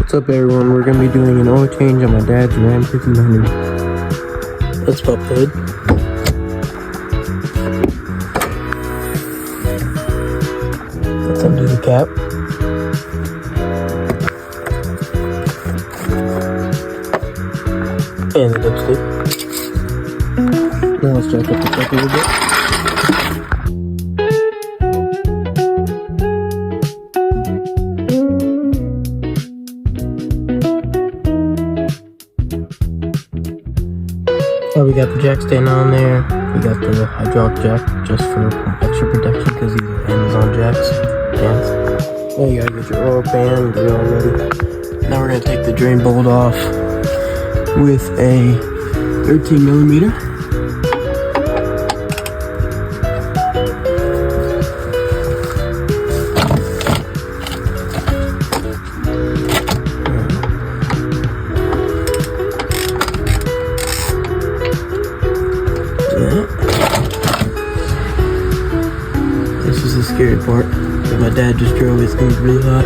What's up, everyone? We're gonna be doing an oil change on my dad's Ram 1500. Let's pop the hood. Let's undo the cap. And the dipstick. Now let's jack up the truck a little bit. We got the jack stand on there. We got the hydraulic jack just for extra protection because these are Amazon jacks. Now you gotta get your oil pan, get it all ready. Now we're gonna take the drain bolt off with a 13mm. This is the scary part. That my dad just drove. It's gonna be really hot.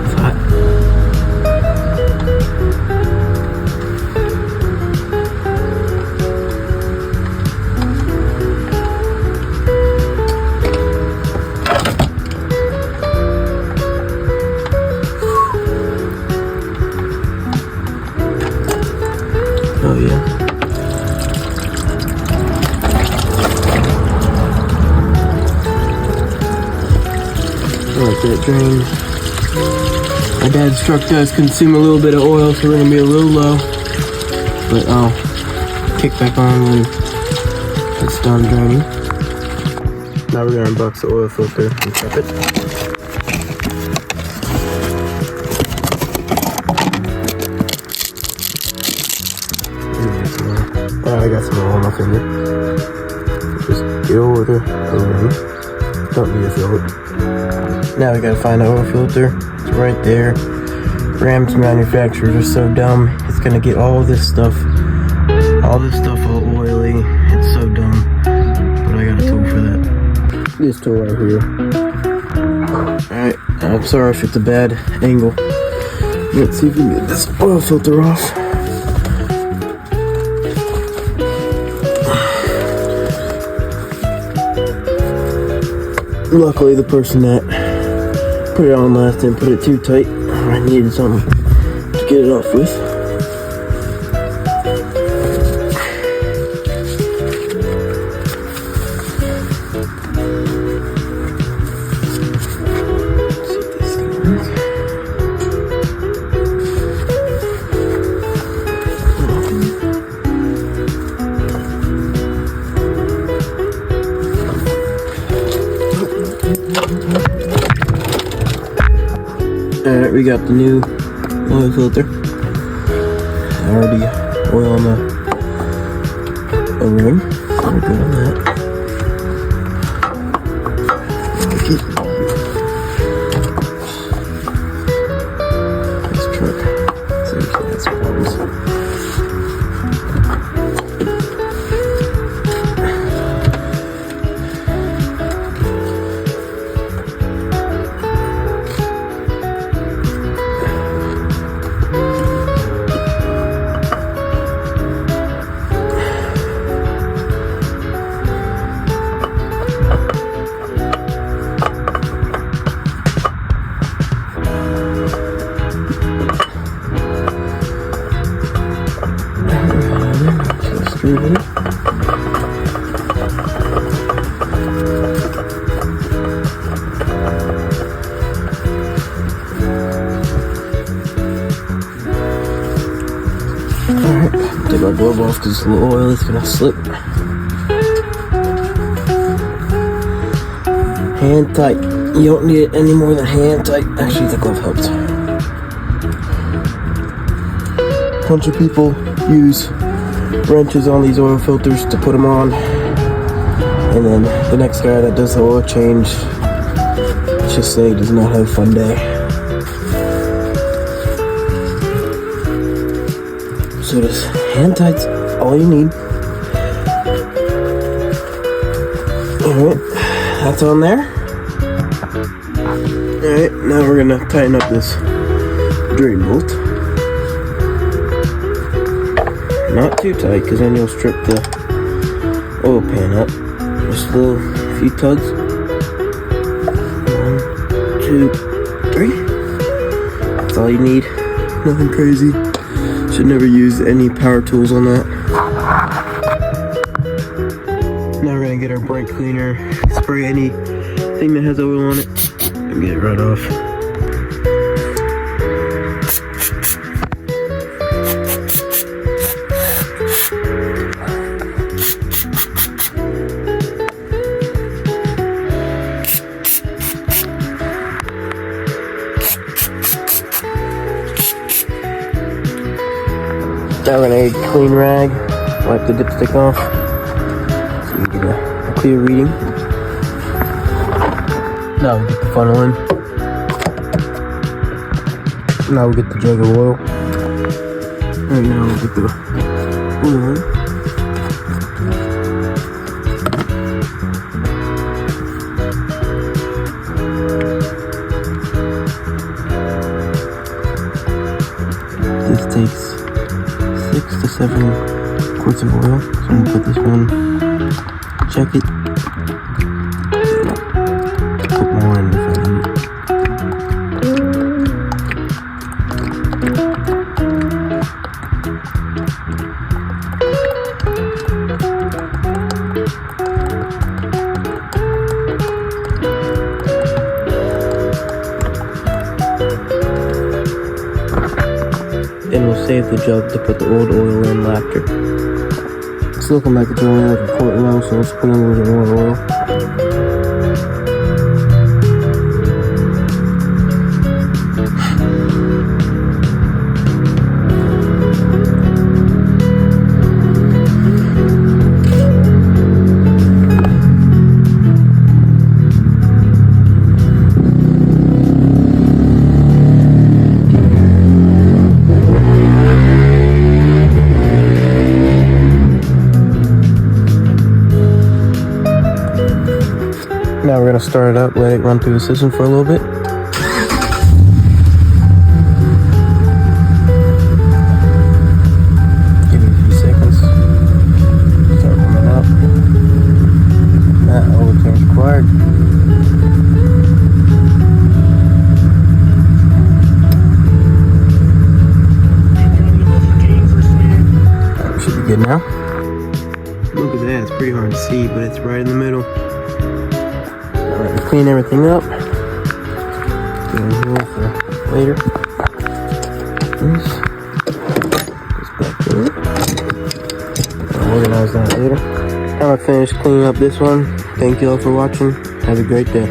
It's hot. Oh yeah. Like that drain. My dad's truck does consume a little bit of oil, so we're gonna be a little low. But I'll kick back on when it's done draining. Now we're gonna unbox the oil filter and prep it. I got some oil on my finger. Just get over the rim. Don't need to fill it. Now we gotta find the oil filter. It's right there. Ram's manufacturers are so dumb. It's gonna get all this stuff all oily. It's so dumb. But I got a tool for that. This tool right here. Alright, I'm sorry if it's a bad angle. Let's see if we can get this oil filter off. Luckily, the person that put it on last didn't put it too tight. I needed something to get it off with. Let's see if this can work. Alright, we got the new oil filter. Already oil on the O-ring. So we're good on that. This truck. Seriously, that's problems. Alright, take my glove off because it's a little oil, it's gonna slip. Hand tight. You don't need it any more than hand tight. Actually, the glove helps. A bunch of people use wrenches on these oil filters to put them on, and then the next guy that does the oil change, let's just say, does not have a fun day. So just hand tight's all you need. Alright, that's on there. Alright, now we're gonna tighten up this drain bolt. Not too tight, because then you'll strip the oil pan up. Just a few tugs. 1, 2, 3. That's all you need. Nothing crazy. Should never use any power tools on that. Now we're gonna get our brake cleaner, spray anything that has oil on it, and get it right off. Now we're gonna get a clean rag, wipe the dipstick off, so you get a clear reading. Now we get the funnel in. Now we get the jug of oil. And now we get the oil in. This takes 6 to 7 quarts of oil. So I'm gonna put this one, check it, put more in if I need. Then we'll save the jug to put the old oil in after. It's looking like it's only like a quart low, so let's put in a little bit more oil. Now we're gonna start it up, let it run through the system for a little bit. Give it a few seconds. Start warming up. That oil change required. Should be good now. Look at that, it's pretty hard to see, but it's right in the middle. Alright, clean everything up. Get in here for later. This goes back there. I'll organize that later. I'm gonna finish cleaning up this one. Thank you all for watching. Have a great day.